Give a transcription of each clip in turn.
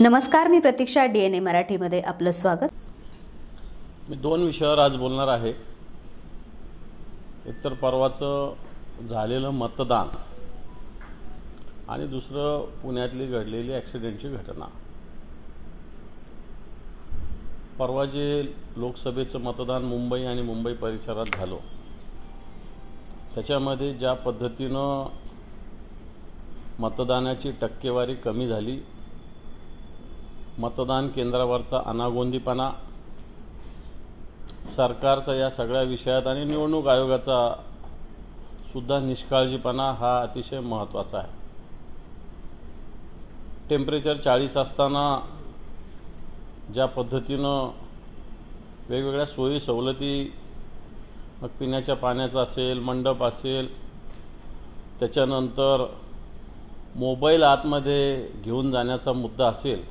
नमस्कार, मी प्रतीक्षा, DNA मराठीमध्ये आपलं स्वागत। मी दोन विषयावर आज बोलणार आहे। एकतर परवाचं झालेलं मतदान आणि दुसरं पुण्यातली घडलेली ॲक्सिडेंटची घटना। परवा जे लोकसभेचं मतदान मुंबई आणि मुंबई परिसरात झालं, त्याच्यामध्ये ज्या पद्धतीनं मतदानाची टक्केवारी कमी झाली, मतदान केंद्रावरचा अनागोंदीपणा, सरकारचा या सगळ्या विषयात आणि निवडणूक आयोगाचा सुद्धा निष्काळजीपणा हा अतिशय महत्त्वाचा आहे। टेम्परेचर 40 असताना ज्या पद्धतीनं वेगवेगळ्या सोयी सवलती, मग पिण्याच्या पाण्याचा असेल, मंडप असेल, त्याच्यानंतर मोबाईल आतमध्ये घेऊन जाण्याचा मुद्दा असेल,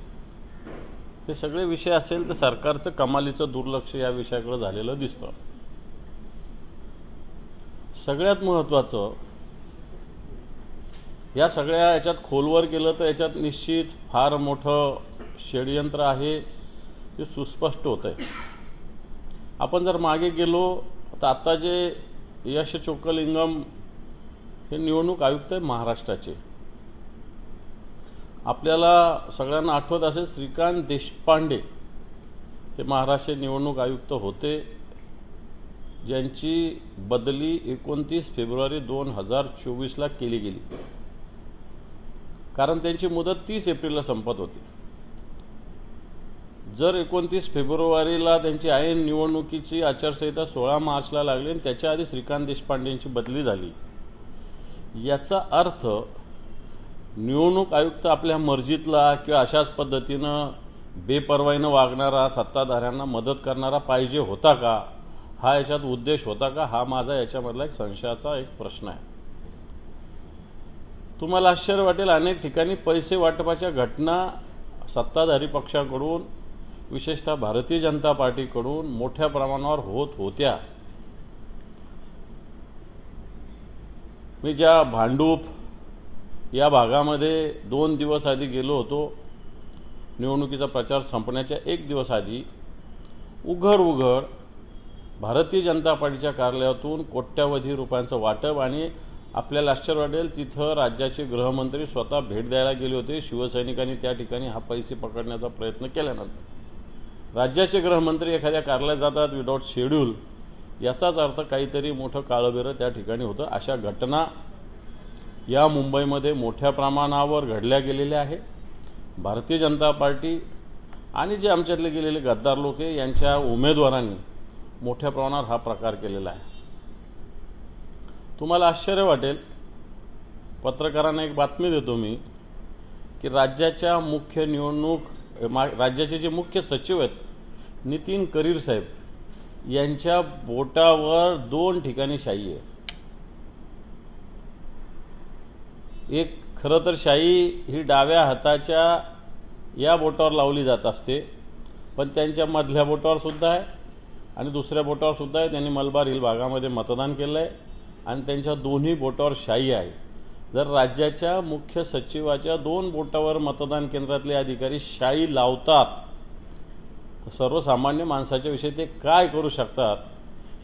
हे सगळे विषय असेल तर सरकारचं कमालीचं दुर्लक्ष या विषयाकडे झालेलं दिसतं। सगळ्यात महत्त्वाचं, या सगळ्या याच्यात खोलवर गेलं तर याच्यात निश्चित फार मोठं षडयंत्र आहे, ते सुस्पष्ट होतंय। आपण जर मागे गेलो तर आता जे यश चोक्कलिंगम हे निवडणूक आयुक्त आहे महाराष्ट्राचे, आपल्याला सगळ्यांना आठवत असेल श्रीकांत देशपांडे हे महाराष्ट्र निवडणूक आयुक्त होते, ज्यांची बदली 29 फेब्रुवारी 2024ला केली गेली, कारण त्यांची मुदत 30 एप्रिलला संपत होती। जर 29 फेब्रुवारीला त्यांची ऐन निवडणुकीची आचारसंहिता 16 मार्चला लागली आणि त्याच्या आधी श्रीकांत देशपांडेंची बदली झाली, याचा अर्थ निवडणूक आयुक्त आपल्या मर्जीतला किंवा अशाच पद्धतीनं बेपर्वाईनं वागणारा, सत्ताधाऱ्यांना मदत करणारा पाहिजे होता का? हा याच्यात उद्देश होता का? हा माझा याच्यामधला एक संशयाचा एक प्रश्न आहे। तुम्हाला आश्चर्य वाटेल, अनेक ठिकाणी पैसे वाटपाच्या घटना सत्ताधारी पक्षाकडून, विशेषतः भारतीय जनता पार्टीकडून मोठ्या प्रमाणावर होत होत्या। मी ज्या भांडूप या भागामध्ये 2 दिवस आधी गेलो होतो, निवडणुकीचा प्रचार संपण्याच्या 1 दिवस आधी उघड भारतीय जनता पार्टीच्या कार्यालयातून कोट्यावधी रुपयांचं वाटप, आणि आपल्याला आश्चर्य वाटेल तिथं राज्याचे गृहमंत्री स्वतः भेट द्यायला गेले होते। शिवसैनिकांनी त्या ठिकाणी हा पैसे पकडण्याचा प्रयत्न केल्यानंतर राज्याचे गृहमंत्री एखाद्या कार्यालयात जातात विदाऊट शेड्यूल, याचाच अर्थ काहीतरी मोठं काळबेरं त्या ठिकाणी होतं। अशा घटना या मुंबईमध्ये मोठ्या प्रमाणावर घडल्या गेलेल्या आहे। भारतीय जनता पार्टी आणि जे आमच्यातले गेलेले गद्दार लोक आहे, यांच्या उमेदवारांनी मोठ्या प्रमाणावर हा प्रकार केलेला आहे। तुम्हाला आश्चर्य वाटेल, पत्रकारांना एक बातमी देतो मी की राज्याचे जे मुख्य सचिव आहेत नितीन करीर साहेब, यांच्या बोटावर 2 ठिकाणी शाई आहे। एक खरं तर शाई ही डाव्या हाताच्या या बोटावर लावली जात असते, पण त्यांच्या मधल्या बोटावर सुद्धा आहे आणि दुसऱ्या बोटावर सुद्धा आहे। त्यांनी मलबार हिल भागामध्ये मतदान केलं आहे आणि त्यांच्या दोन्ही बोटावर शाई आहे। जर राज्याच्या मुख्य सचिवाच्या 2 बोटावर मतदान केंद्रातले अधिकारी शाई लावतात तर सर्वसामान्य माणसाच्या विषयी ते काय करू शकतात,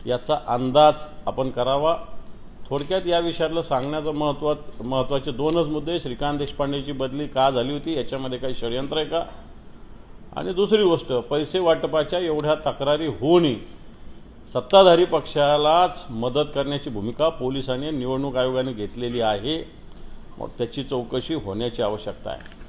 याचा अंदाज आपण करावा। थोडक्यात या विषयातलं सांगण्याचं महत्त्वाचे 2च मुद्दे: श्रीकांत देशपांडेची बदली का झाली होती, याच्यामध्ये काही षडयंत्र आहे का, आणि दुसरी गोष्ट, पैसे वाटपाच्या एवढ्या तक्रारी होऊनही सत्ताधारी पक्षालाच मदत करण्याची भूमिका पोलिसांनी, निवडणूक आयोगाने घेतलेली आहे, मग त्याची चौकशी होण्याची आवश्यकता आहे।